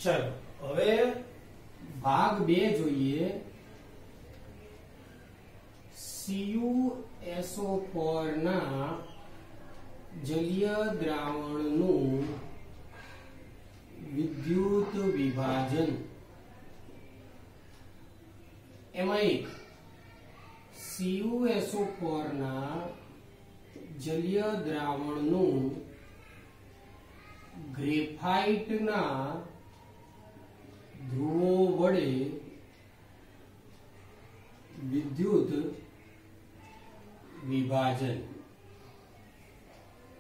चलो હવે ભાગ 2 જોઈએ। CuSO4 ના જલીય દ્રાવણનું વિદ્યુત વિભાજન। એમાં એક CuSO4 ના જલીય દ્રાવણનું ગ્રેફાઇટ ના ધ્રુવો વડે વિદ્યુત વિભાજન।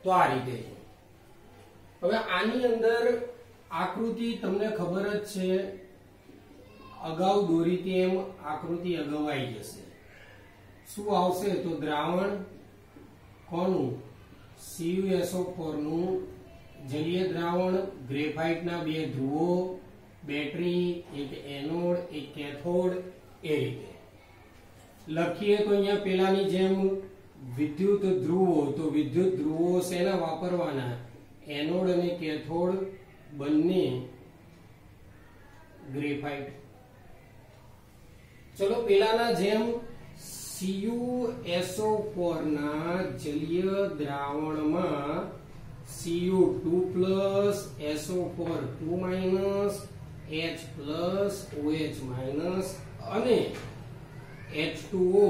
તો આ રીતે હવે આની અંદર આકૃતિ તમને ખબર જ છે, અગાઉ દોરી તેમ આકૃતિ અગાઉ આવી જશે। શું આવશે તો દ્રાવણ કોનું CuSO4 નું જલીય દ્રાવણ, ગ્રેફાઇટ ના બે ધ્રુવો, બેટરી, એક એનોડ એક કેથોડ, એ રીતે લખીએ તો અહીંયા પેલાની જેમ વિદ્યુત ધ્રુવો, તો વિદ્યુત ધ્રુવો શેના વાપરવાના, એનોડ અને કેથોડ બંને ગ્રેફાઇટ। ચલો પેલાના જેમ CuSO4 ના જલીય દ્રાવણમાં Cu2 SO4 2 H OH અને H2O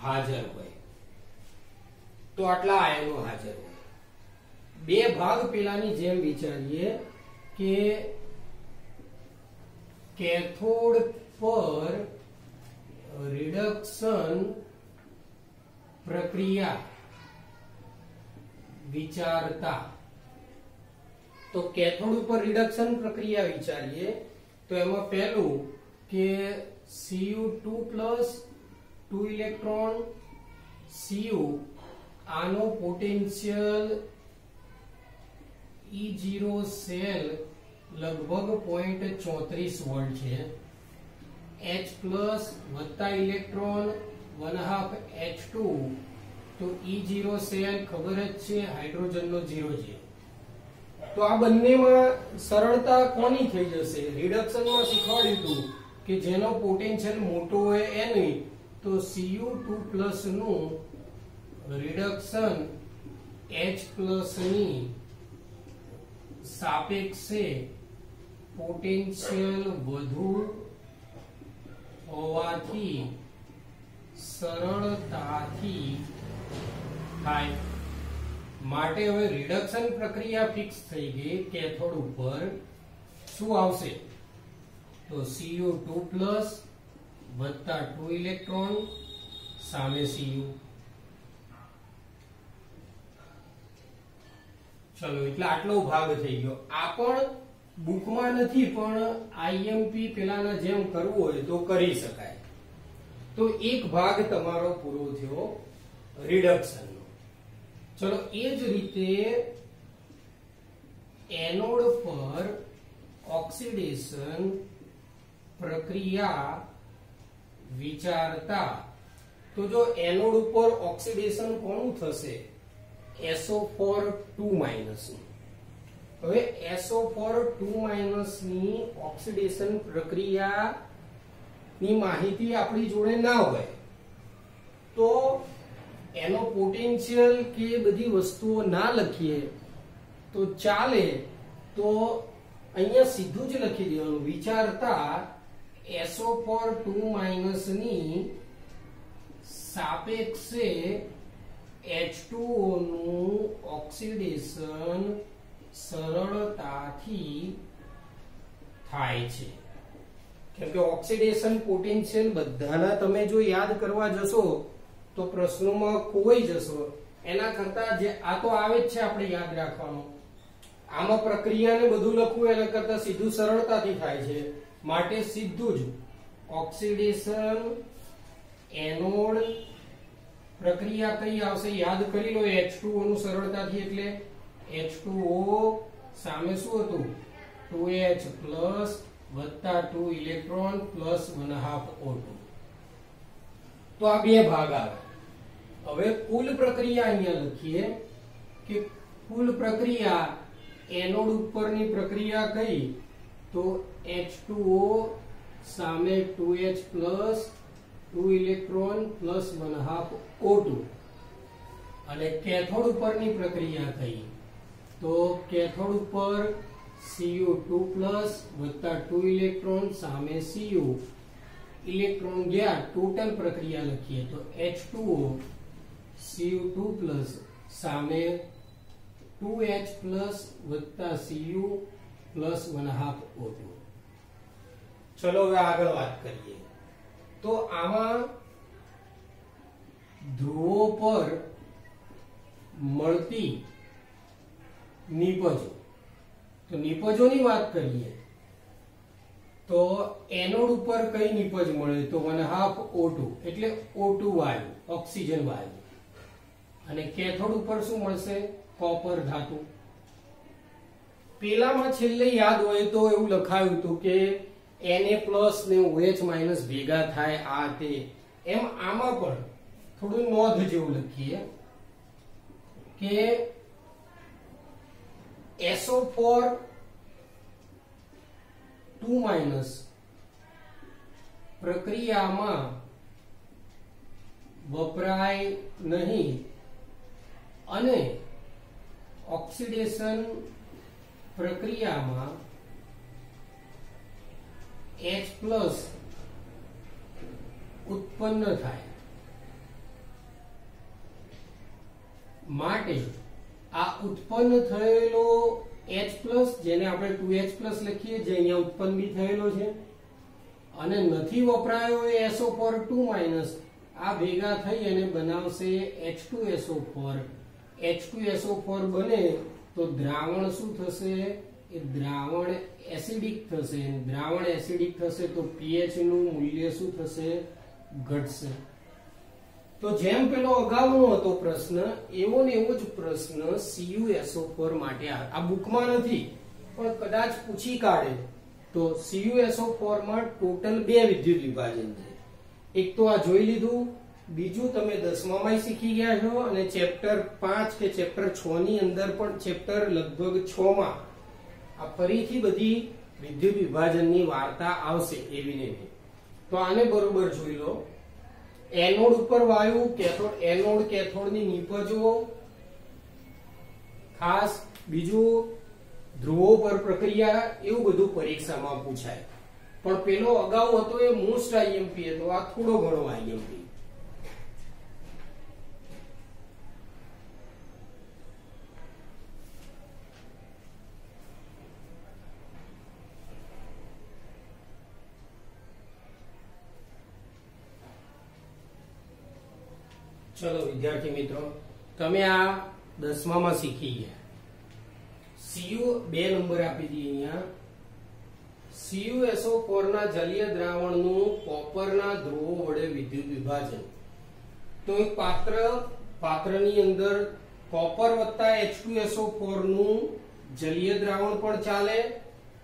હાજર હોય, તો આટલા આયનો હાજર હોય। બે ભાગ પેલાની જેમ વિચારીએ કે કેથોડ પર રિડક્શન પ્રક્રિયા વિચારતા, તો કેથોડ ઉપર રિડક્શન પ્રક્રિયા વિચારીએ તો એમાં પહેલું કે Cu2 2 ઇલેક્ટ્રોન Cu આનો પોટેન્શિયલ E0 સેલ લગભગ 0.34 વોલ્ટ છે। H વત્તા ઇલેક્ટ્રોન 1/2 H2, તો E0 સેલ ખબર જ છે હાઇડ્રોજનનો 0 છે। તો આ બંનેમાં સરળતા કોની થઈ જશે, રિડક્શનમાં શીખવાડ્યું હતું કે જેનો પોટેન્શિયલ મોટો હોય એની, તો Cu2 નું રિડક્શન H ની સાપેક્ષે પોટેન્શિયલ વધુ હોવાથી સરળતાથી થાય। માટે હવે રિડક્શન પ્રક્રિયા ફિક્સ થઈ ગઈ। કેથોડ ઉપર શું આવશે તો Cu2 વત્તા 2 ઇલેક્ટ્રોન સામે Cu। ચલો એટલે આટલો ભાગ થઈ ગયો। આ પણ બુકમાં નથી, પણ IMP પેલાના જેમ કરવું હોય તો કરી શકાય। તો એક ભાગ તમારો પૂરો થયો રિડક્શન નો। ચલો એ જ રીતે એનોડ પર ઓક્સિડેશન પ્રક્રિયા વિચારતા, તો જો એનોડ ઉપર ઓક્સિડેશન કોનું થશે, SO4 2- હવે SO4 2- ની ઓક્સિડેશન પ્રક્રિયા ની માહિતી આપણી જોડે ના હોય તો એનો પોટેન્શિયલ કે બધી વસ્તુઓ ના લખીએ તો ચાલે। તો અહીંયા સીધું જ લખી દેવાનું, વિચારતા SO4 2- ની સાપેક્ષે H2O નું ઓક્સિડેશન સરળતાથી થાય છે। કેમ કે ઓક્સિડેશન પોટેન્શિયલ બધાના તમે જો યાદ કરવા જશો તો પ્રશ્નોમાં ખોવાઈ જશો। એના કરતા જે આ તો આવે જ છે આપણે યાદ રાખવાનું, આમાં પ્રક્રિયાને બધું લખવું એના કરતા સીધું સરળતાથી થાય છે। માટે સીધું જ ઓક્સિડેશન એનોડ પ્રક્રિયા કઈ આવશે યાદ કરી લો, H2O નું સરળતાથી, એટલે H2O સામે શું હતું 2H વત્તા 2 ઇલેક્ટ્રોન પ્લસ 1/2 O2। તો આ બે ભાગ આવે। હવે કુલ પ્રક્રિયા અહીંયા લખીએ કે કુલ પ્રક્રિયા એનોડ ઉપરની પ્રક્રિયા કઈ તો H2O સામે 2H plus 2 electron plus 1/2 O2 અને કેથોડ ઉપરની પ્રક્રિયા કઈ તો કેથોડ ઉપર Cu2 પ્લસ વત્તા 2 ઇલેક્ટ્રોન સામે Cu ઇલેક્ટ્રોન ગયા ટોટલ પ્રક્રિયા લખીએ તો H2O Cu2 પ્લસ સામે 2H પ્લસ વત્તા Cu પ્લસ 1/2 O2. ચલો હવે આગળ વાત કરીએ તો આમાં ધ્રુવો પર મળતી નિપજો તો નિપજોની વાત કરીએ તો એનોડ ઉપર કઈ નિપજ મળે તો 1/2 O2 એટલે O2 વાયુ ઓક્સિજન વાયુ અને કેથોડ ઉપર શું મળશે કોપર ધાતુ પેલામાં છેલ્લે યાદ હોય તો એવું લખાયું હતું કે Na+ ને OH- ભેગા થાય આ તે એમ આમાં પણ થોડું નોંધ જેવું લખીએ કે SO4 2- પ્રક્રિયામાં વપરાય નહીં અને ઓક્સિડેશન પ્રક્રિયામાં H+ ઉત્પન્ન થાય માટે આ ઉત્પન્ન થયેલો H+ જેને આપણે 2H+ લખીએ જે અહીંયા ઉત્પન્ન બી થયેલો છે અને નથી વપરાયો એ SO4 2- આ ભેગા થઈ અને બનાવશે H2SO4 H2SO4 બને તો દ્રાવણ શું થશે એ દ્રાવણ એસિડિક થશે દ્રાવણ એસિડિક થશે તો pH નું મૂલ્ય શું થશે ઘટશે તો જેમ પેલો અગાઉનો હતો પ્રશ્ન એવો ને એવો જ પ્રશ્ન CuSO4 માટે આ બુકમાં નથી પણ કદાચ પૂછી કાઢે તો CuSO4 માં ટોટલ 2 વિદ્યુત વિભાજન છે એક તો આ જોઈ લીધું બીજું તમે 10મામાં શીખી ગયા છો અને ચેપ્ટર 5 કે ચેપ્ટર 6 ની અંદર પણ ચેપ્ટર લગભગ 6 માં આ ફરીથી બધી વિદ્યુત વિભાજનની વાર્તા આવશે એવી ને તો આને બરોબર જોઈ લો એનોડ ઉપર વાયુ કેથોડ એનોડ કેથોડની નિપજો ખાસ બીજું ધ્રુવો પર પ્રક્રિયા એવું બધું પરીક્ષામાં પૂછાય પણ પેલો અગાઉ હતો એ મોસ્ટ આઈએમપી હતો આ થોડો ઘણો આઈએમપી ચલો વિદ્યાર્થી મિત્રો તમે આ 10મામાં શીખી ગયા Cu 2 નંબર આપી દઈએ અહીંયા CuSO4 ના જલીય દ્રાવણનું કોપરના ધ્રુવો વડે વિદ્યુત વિભાજન તો એક પાત્રની અંદર કોપર વત્તા H2SO4 નું જલીય દ્રાવણ પણ ચાલે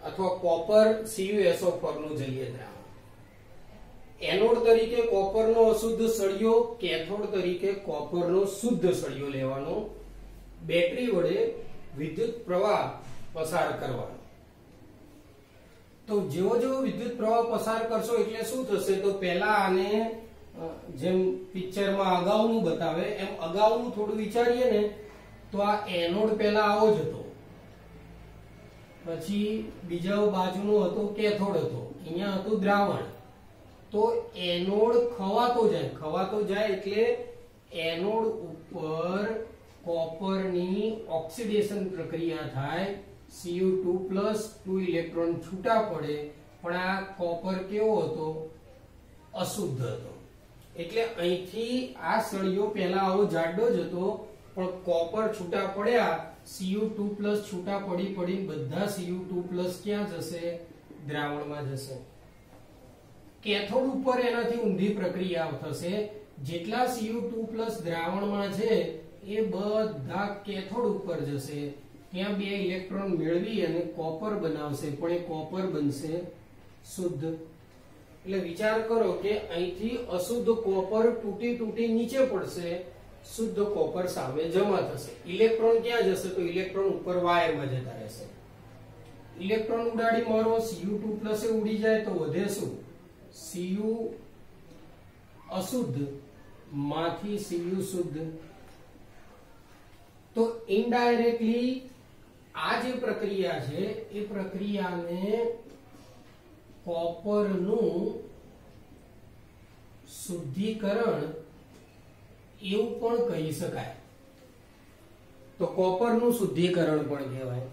અથવા કોપર CuSO4 નું જલીય દ્રાવણ એનોડ તરીકે કોપરનો અશુદ્ધ સળિયો કેથોડ તરીકે કોપરનો શુદ્ધ સળિયો લેવાનો બેટરી વડે વિદ્યુત પ્રવાહ પસાર કરવાનો તો જેવો જેવો વિદ્યુત પ્રવાહ પસાર કરશો એટલે શું થશે તો પહેલા આને જેમ પિક્ચરમાં અગાઉનું બતાવે એમ અગાઉનું થોડું વિચારીએ ને તો આ એનોડ પહેલા આવો જ હતો પછી બીજા બાજુનો હતો કેથોડ હતો અહીંયા હતું દ્રાવણ તો એનોડ ખવાતો જાય એટલે એનોડ ઉપર કોપરની ઓક્સિડેશન પ્રક્રિયા થાય Cu2 2 ઇલેક્ટ્રોન છૂટા પડે પણ આ કોપર કેવો હતો અશુદ્ધ હતો એટલે અહીંથી આ સળિયો પહેલા આવો જાડો જ હતો પણ કોપર છૂટા પડ્યા Cu2 છૂટા પડી બધા Cu2 ક્યાં જશે દ્રાવણમાં જશે કેથોડ ઉપર એનાથી ઊંધી પ્રક્રિયા થશે જેટલા Cu2 દ્રાવણમાં છે એ બધા કેથોડ ઉપર જશે ત્યાં 2 ઇલેક્ટ્રોન મેળવી અને કોપર બનાવશે પણ એ કોપર બનશે શુદ્ધ એટલે વિચાર કરો કે અહીંથી અશુદ્ધ કોપર તૂટી નીચે પડશે શુદ્ધ કોપર સામે જમા થશે. ઇલેક્ટ્રોન ક્યાં જશે? તો ઇલેક્ટ્રોન ઉપર વાયરમાં જતા રહેશે. ઇલેક્ટ્રોન ઉડાડી મારો Cu2+ એ ઉડી જાય તો વધે શું? Cu અશુદ્ધ માંથી Cu શુદ્ધ. તો ઇનડાયરેક્ટલી આ જે પ્રક્રિયા છે એ પ્રક્રિયાને કોપરનું શુદ્ધિકરણ એવું પણ કહી શકાય. તો કોપરનું શુદ્ધિકરણ પણ કહેવાય.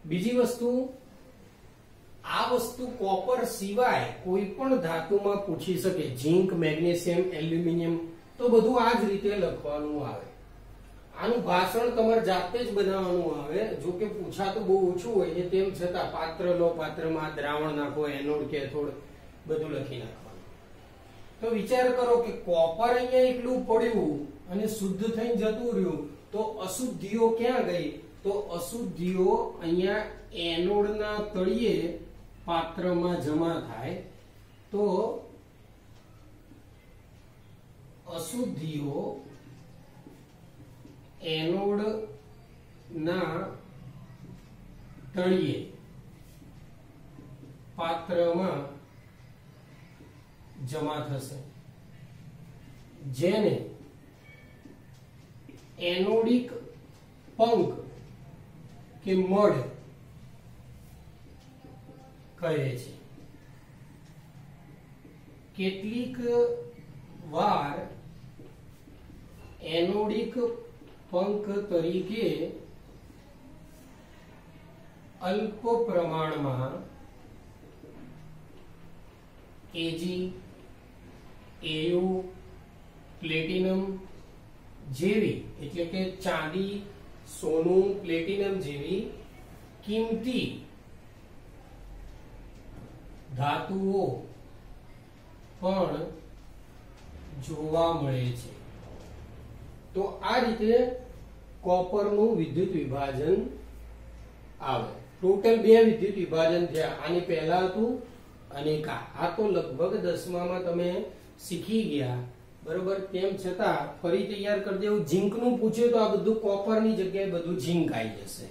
બીજી વસ્તુ, આ વસ્તુ કોપર સિવાય કોઈ પણ ધાતુમાં પૂછી શકે, ઝીંક, મેગ્નેશિયમ, એલ્યુમિનિયમ, તો બધું આ જ રીતે લખવાનું આવે. આનું ભાષણ તમારે જાતે જ બનાવવાનું આવે. જો કે પૂછાતું બહુ ઓછું હોય છે, તેમ છતાં પાત્ર લો, પાત્રમાં દ્રાવણ નાખો, એનોડ, કેથોડ બધું લખી નાખવાનું. તો વિચાર કરો કે કોપર અહીંયા એકલું પડ્યું અને શુદ્ધ થઈને જતું રહ્યું, તો અશુદ્ધિઓ ક્યાં ગઈ? તો અશુદ્ધિઓ અહીંયા એનોડના તળિયે પાત્રમાં જમા થાય. તો અશુદ્ધિઓ એનોડ ના તળિયે પાત્રમાં જમા થશે, જેને એનોડિક પંક કે મડ કહે છે. કેટલીક વાર એનોડિક પંક તરીકે અલ્પ પ્રમાણમાં Ag, Au, પ્લેટિનમ જેવી, એટલે કે ચાંદી, સોનું, પ્લેટિનમ જેવી કિંમતી ધાતુઓ પણ જોવા મળે છે. તો આ રીતે કોપરનું વિદ્યુત વિભાજન આવે. ટોટલ 2 વિદ્યુત વિભાજન થયા. આની પહેલા હતું અનેકા. આ તો લગભગ 10મામાં તમે શીખી ગયા, બરોબર. તેમ છતાં ફરી તૈયાર કરી દેવું. ઝીંકનું પૂછ્યું તો આ બધું કોપરની જગ્યાએ બધું ઝીંક આવી જશે.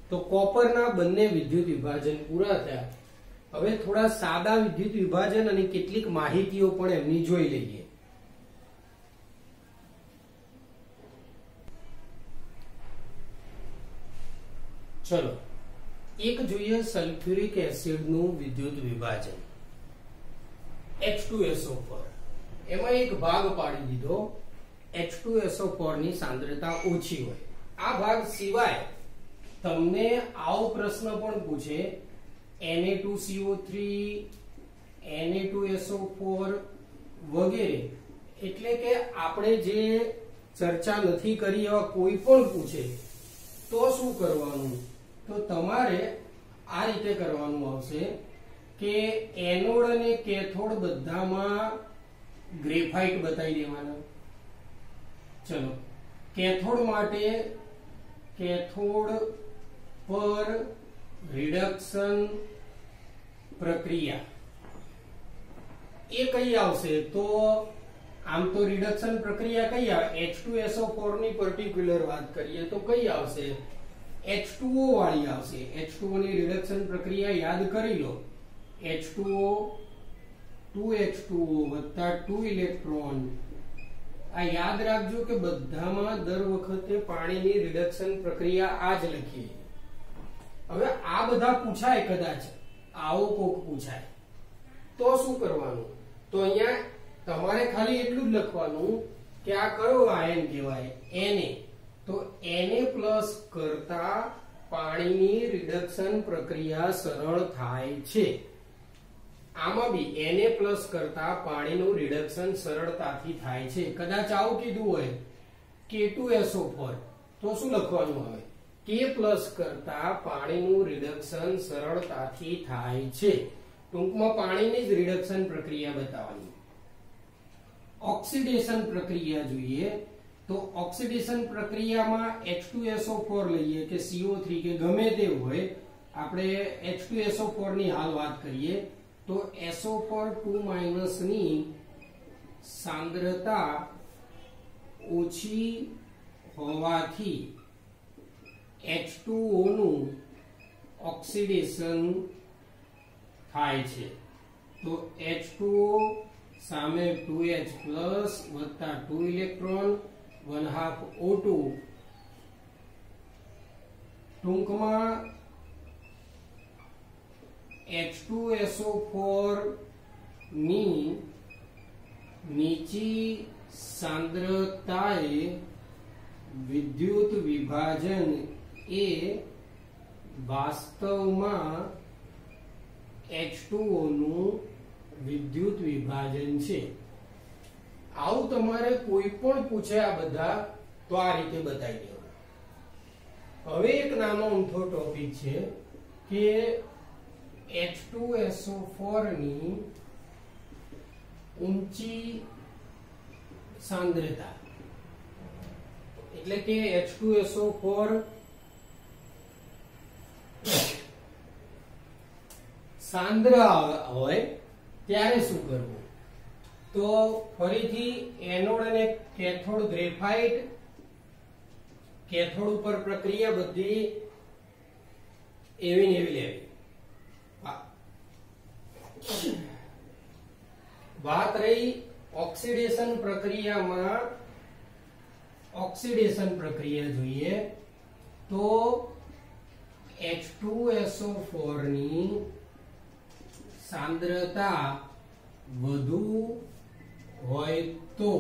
તો કોપરના બંને વિદ્યુત વિભાજન પૂરા થયા. હવે થોડા સાદા વિદ્યુત વિભાજન અને કેટલીક માહિતીઓ પણ એમની જોઈ લઈએ. ચલો, એક જોઈએ સલ્ફ્યુરિક એસિડનું વિદ્યુત વિભાજન. H2SO4. એમાં એક ભાગ પાડી દીધો, H2SO4 ની સાંદ્રતા ઓછી હોય. આ ભાગ સિવાય તમને આવો પ્રશ્ન પણ પૂછે, Na2CO3, Na2SO4 વગેરે. એટલે કે આપણે જે ચર્ચા નથી કરી એવા કોઈ પણ પૂછે તો શું કરવાનું? તો તમારે આ રીતે કરવાનું આવશે કે એનોડ અને કેથોડ બધામાં ગ્રેફાઇટ બતાવી દેવાના. ચલો, કેથોડ માટે કેથોડ પર રિડક્શન પ્રક્રિયા એ કઈ આવશે? તો આમ તો રિડક્શન પ્રક્રિયા કઈ આવે? H2SO4 ની પર્ટિક્યુલર વાત કરીએ તો કઈ આવશે? H2O વાળી આવશે. H2O ની રિડક્શન પ્રક્રિયા યાદ કરી લો. H2O 2H2O વત્તા 2 ઇલેક્ટ્રોન. આ યાદ રાખજો કે બધામાં દર વખતે પાણીની રિડક્શન પ્રક્રિયા આ જ લખીએ. હવે આ બધા પૂછાય, કદાચ આવો કોક પૂછાય તો શું કરવાનું? તો અહીંયા તમારે ખાલી એટલું જ લખવાનું કે આ કયો આયન કહેવાય? Na. તો Na+ કરતા પાણીની રિડક્શન પ્રક્રિયા સરળ થાય છે. આમાં બી Na+ કરતા પાણીનું રિડક્શન સરળતાથી થાય છે. કદાચ આવું કીધું હોય K2SO4 તો શું લખવાનું આવે? K+ કરતા પાણીનું રિડક્શન સરળતાથી થાય છે. ટૂંકમાં પાણીની જ રિડક્શન પ્રક્રિયા બતાવવાની. ઓક્સિડેશન પ્રક્રિયા જોઈએ તો ઓક્સિડેશન પ્રક્રિયામાં H2SO4 લઈએ કે CO3 કે ગમે તે હોય, આપણે H2SO4 ની હાલ વાત કરીએ તો SO4 2- ની સાંદ્રતા ઓછી હોવાથી H2O નું ઓક્સિડેશન થાય છે. તો H2O સામે 2H પ્લસ વત્તા 2 ઇલેક્ટ્રોન 1/2 O2 ટૂંકમાં H2SO4 ની નીચી સાંદ્રતાએ વિદ્યુત વિભાજન એ વાસ્તવમાં H2O નું વિદ્યુત વિભાજન છે. આવું તમારે કોઈ પણ પૂછે આ બધા તો આ રીતે બતાવી દેવું. હવે એક નાનો અમથો ટોપિક છે કે H2SO4 ની ઊંચી સાંદ્રતા એટલે કે H2SO4 સાંદ્ર હોય ત્યારે શું કરવું? તો ફરીથી એનોડ અને કેથોડ ગ્રેફાઇટ, કેથોડ ઉપર પ્રક્રિયા બધી એવી ને એવી લેવી. વાત રહી ઓક્સિડેશન પ્રક્રિયામાં, ઓક્સિડેશન પ્રક્રિયા જોઈએ તો H2SO4 ની સાંદ્રતા વધુ હોય તો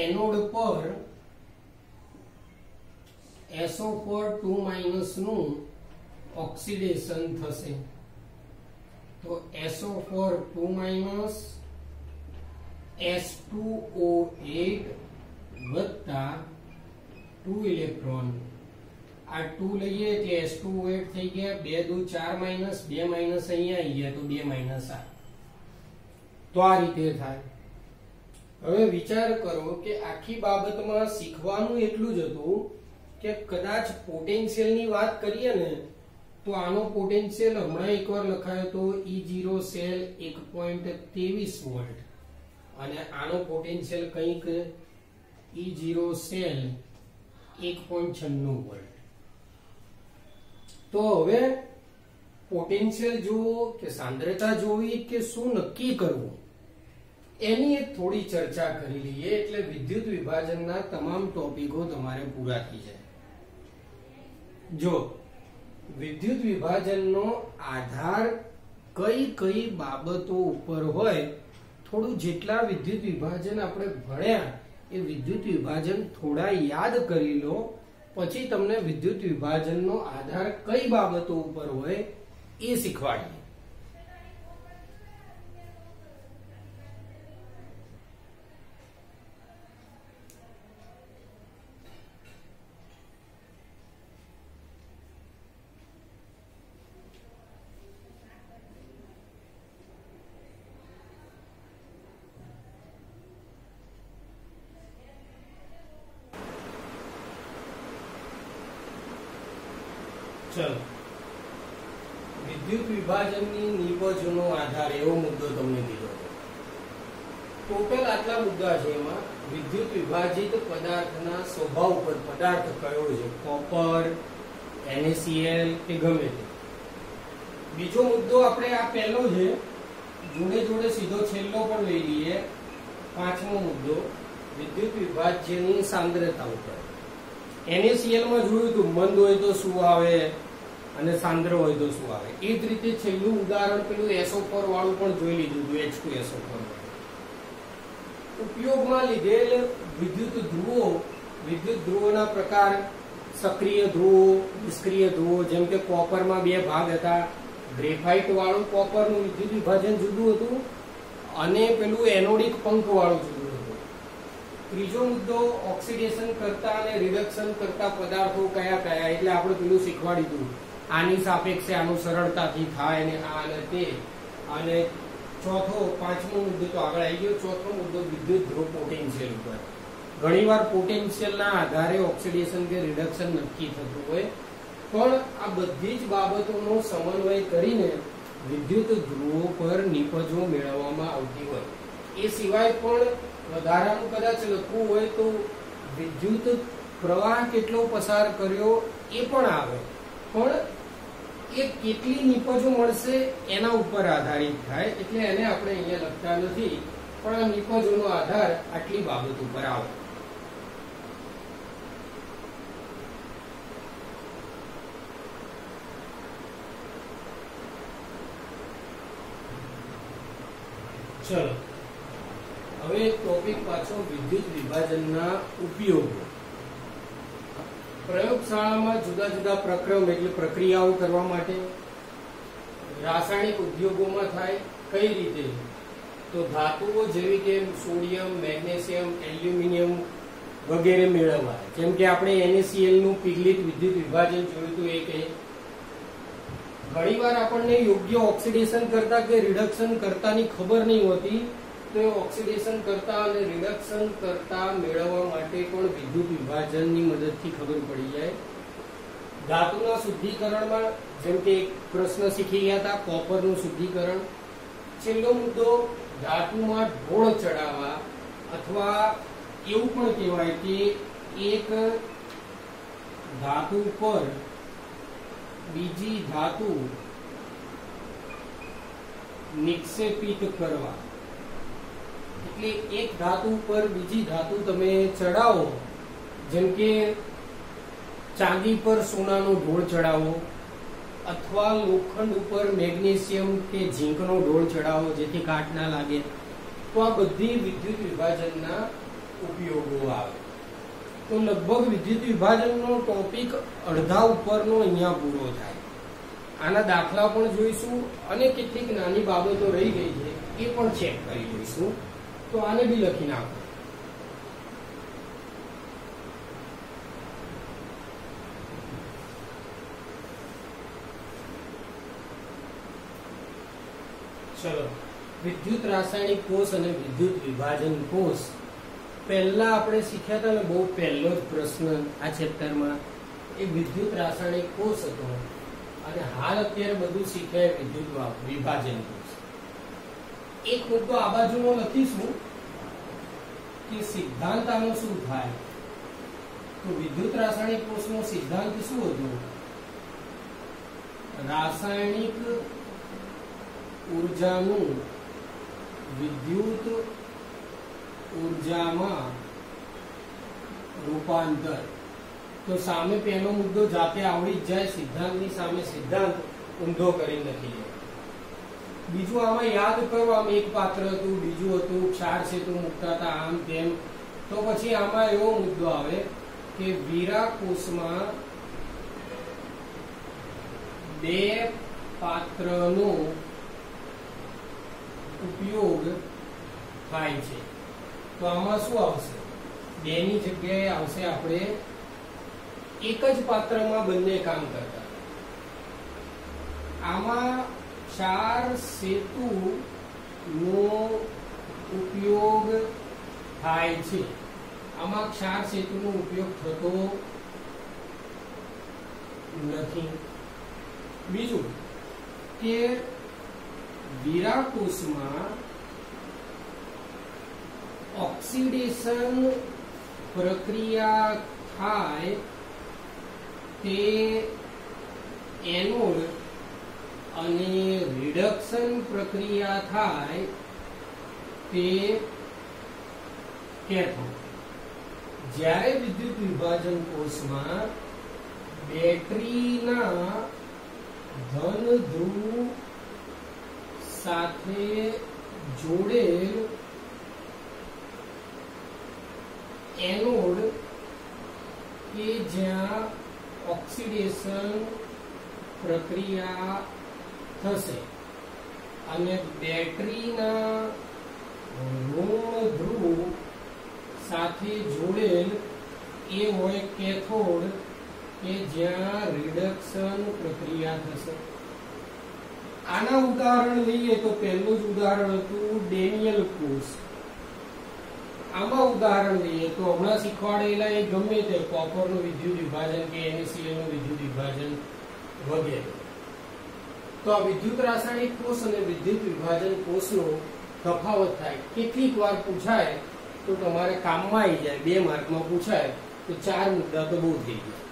એનોડ પર SO4 2- નું ઓક્સિડેશન થશે. તો SO4 2- S2O8 વત્તા 2 ઇલેક્ટ્રોન. આ 2 લઈએ એટલે S2O8 થઈ ગયા, 2 દુ 4 માઈનસ, 2 માઈનસ અહીંયા આવી ગયા તો 2 માઈનસ આ. તો આ રીતે થાય. હવે વિચાર કરો કે આખી બાબતમાં શીખવાનું એટલું જ હતું કે કદાચ પોટેન્શિયલ ની વાત કરીએ ને તો આનો પોટેન્શિયલ હમણાં એકવાર લખાયો તો E0 સેલ 1.23 વોલ્ટ અને આનો પોટેન્શિયલ કંઈક E0 સેલ 1.96 વોલ્ટ. તો હવે પોટેન્શિયલ જોવો કે સાંદ્રતા જોવી કે શું નક્કી કરવું એની એક થોડી ચર્ચા કરી લઈએ એટલે વિદ્યુત વિભાજનના તમામ ટોપિકો તમારે પૂરા થઈ જાય. જો વિદ્યુત વિભાજનનો આધાર કઈ કઈ બાબતો ઉપર હોય, થોડું જેટલા વિદ્યુત વિભાજન આપણે ભણ્યા એ વિદ્યુત વિભાજન થોડા યાદ કરી લો, પછી તમને વિદ્યુત વિભાજનનો આધાર કઈ બાબતો ઉપર હોય એ શીખવાડીએ. ચલો, વિદ્યુત વિભાજનની નિપજનો આધાર એવો મુદ્દો તમને કીધો. ટોટલ આટલા મુદ્દા છે. એમાં વિદ્યુત વિભાજિત પદાર્થના સ્વભાવ પર પદાર્થ કયો છે, કોપર, NaCl કે ગમે તે. બીજો મુદ્દો આપણે આ પહેલો છે, જોડે જોડે સીધો છેલ્લો પણ લઈ લઈએ. પાંચમો મુદ્દો વિદ્યુત વિભાજ્યની સાંદ્રતા ઉપર. NaCl માં જોયું હતું મંદ હોય તો શું આવે અને સાંદ્ર હોય તો શું આવે. એ જ રીતે છેલ્લું ઉદાહરણ પેલું SO4 વાળું પણ જોઈ લીધું હતું, H2SO4. ઉપયોગમાં લીધેલ વિદ્યુત ધ્રુવો, વિદ્યુત ધ્રુવોના પ્રકાર, સક્રિય ધ્રુવો, નિષ્ક્રિય ધ્રુવો. જેમ કે કોપરમાં બે ભાગ હતા, ગ્રેફાઇટ વાળું કોપરનું વિદ્યુત વિભાજન જુદું હતું અને પેલું એનોડિક પંખ વાળું જુદું હતું. ત્રીજો મુદ્દો ઓક્સિડેશન કરતા અને રિડક્શન કરતા પદાર્થો કયા કયા, એટલે આપણે પેલું શીખવાડી દીધું આની સાપેક્ષે આનું સરળતાથી થાય ને આ અને તે. અને ચોથો, પાંચમો મુદ્દો તો આગળ આવી ગયો. ચોથો મુદ્દો વિદ્યુત ધ્રુવ પોટેન્શિયલ ઉપર. ઘણીવાર પોટેન્શિયલના આધારે ઓક્સિડેશન કે રિડક્શન નક્કી થતું હોય, પણ આ બધી જ બાબતોનો સમન્વય કરીને વિદ્યુત ધ્રુવો પર નિપજો મેળવવામાં આવતી હોય. એ સિવાય પણ વધારાનું કદાચ લખવું હોય તો વિદ્યુત પ્રવાહ કેટલો પસાર કર્યો એ પણ આવે, પણ એ કેટલી નિપજો મળશે એના ઉપર આધારિત થાય, એટલે એને આપણે અહીંયા લખતા નથી, પણ આ નિપજોનો આધાર આટલી બાબત ઉપર આવે. ચલો હવે ટોપિક પાછો વિદ્યુત વિભાજનના ઉપયોગો. પ્રયોગશાળામાં જુદા જુદા પ્રક્રમ એટલે પ્રક્રિયાઓ કરવા માટે, રાસાયણિક ઉદ્યોગોમાં થાય કઈ રીતે, તો ધાતુઓ જેવી કે સોડિયમ, મેગ્નેશિયમ, એલ્યુમિનિયમ વગેરે મેળવવા, જેમ કે આપણે NaCl નું પીગલિત વિદ્યુત વિભાજન જોયું હતું. એ કે ઘણીવાર આપણને યોગ્ય ઓક્સિડેશન કરતા કે રિડક્શન કરતાની ખબર નહીં હોતી, તો એ ઓક્સિડેશન કરતા અને રિડક્શન કરતા મેળવવા માટે પણ વિદ્યુત વિભાજનની મદદથી ખબર પડી જાય. ધાતુના શુદ્ધિકરણમાં જેમ કે એક પ્રશ્ન શીખી ગયા હતા, કોપરનું શુદ્ધિકરણ. છેલ્લો મુદ્દો, ધાતુમાં ઢોળ ચડાવવા, અથવા એવું પણ કહેવાય કે એક ધાતુ પર બીજી ધાતુ નિક્ષેપિત કરવા. એટલે એક ધાતુ પર બીજી ધાતુ તમે ચડાવો, જેમ કે ચાંદી પર સોનાનો ઢોળ ચડાવો, અથવા લોખંડ ઉપર મેગ્નેશિયમ કે ઝીંકનો ઢોળ ચડાવો જેથી કાટ ના લાગે, તો આ બધી વિદ્યુત વિભાજનના ઉપયોગો આવે. તો લગભગ વિદ્યુત વિભાજનનો ટોપિક અડધા ઉપરનો અહીંયા પૂરો થાય. આના દાખલા પણ જોઈશું અને કેટલીક નાની બાબતો રહી ગઈ છે એ પણ ચેક કરી જોઈશું. તો આને બી લખી નાખો. ચલો, વિદ્યુત રાસાયણિક કોષ અને વિદ્યુત વિભાજન કોષ પહેલા આપણે શીખ્યા હતા ને, બહુ પહેલો જ પ્રશ્ન આ ચેપ્ટરમાં એ વિદ્યુત રાસાયણિક કોષ હતો, અને હાલ અત્યારે બધું શીખ્યા વિદ્યુત વિભાજન કોષ. એક મુદ્દો આ બાજુનો લખીશું કે સિદ્ધાંત આનો શું થાય. તો વિદ્યુત રાસાયણિક કોષનો સિદ્ધાંત શું હતો? રાસાયણિક ઉર્જાનું વિદ્યુત ઉર્જામાં રૂપાંતર. તો સામે પહેલો મુદ્દો જાતે આવડી જ જાય, સિદ્ધાંતની સામે સિદ્ધાંત ઊંધો કરી નથી. બીજું આમાં યાદ કરો, આમ એક પાત્ર હતું, બીજું હતું ક્ષાર સેતુ મૂકતા હતા, આમ તેમ. તો પછી આમાં એવો મુદ્દો આવે કે વીરા કોષમાં બે પાત્રનો ઉપયોગ થાય છે. તો આમાં શું આવશે? બે ની જગ્યાએ આવશે આપણે એક જ પાત્રમાં બંને કામ કરતા. આમાં ક્ષાર સેતુ નો ઉપયોગ થાય છે. આમાં ક્ષાર સેતુ નો ઉપયોગ થતો નથી. બીજું કે વીરા કોષમાં ઓક્સિડેશન પ્રક્રિયા થાય તે એનોડ અને રિડક્શન પ્રક્રિયા થાય તે કેથોડ. જ્યારે વિદ્યુત વિભાજન કોષમાં બેટરીના ધન ધ્રુવ સાથે જોડેલ એનોડ કે જ્યાં ઓક્સિડેશન પ્રક્રિયા થશે અને બેટરીના ઋણ ધ્રુવ સાથે જોડેલ એ હોય કેથોડ કે જ્યાં રિડક્શન પ્રક્રિયા થશે. આના ઉદાહરણ લઈએ તો પહેલું જ ઉદાહરણ હતું ડેનિયલ કોષ. આમાં ઉદાહરણ લઈએ તો હમણાં શીખવાડેલા એ ગમે તે કોપરનું વિદ્યુત વિભાજન કે NaCl નું વિદ્યુત વિભાજન વગેરે. તો આ વિદ્યુત રાસાયણિક કોષ અને વિદ્યુત વિભાજન કોષનો તફાવત થાય. કેટલીક વાર પૂછાય તો તમારે કામમાં આવી જાય, 2 માર્કમાં પૂછાય તો 4 મુદ્દા તો બહુ થઈ ગયા.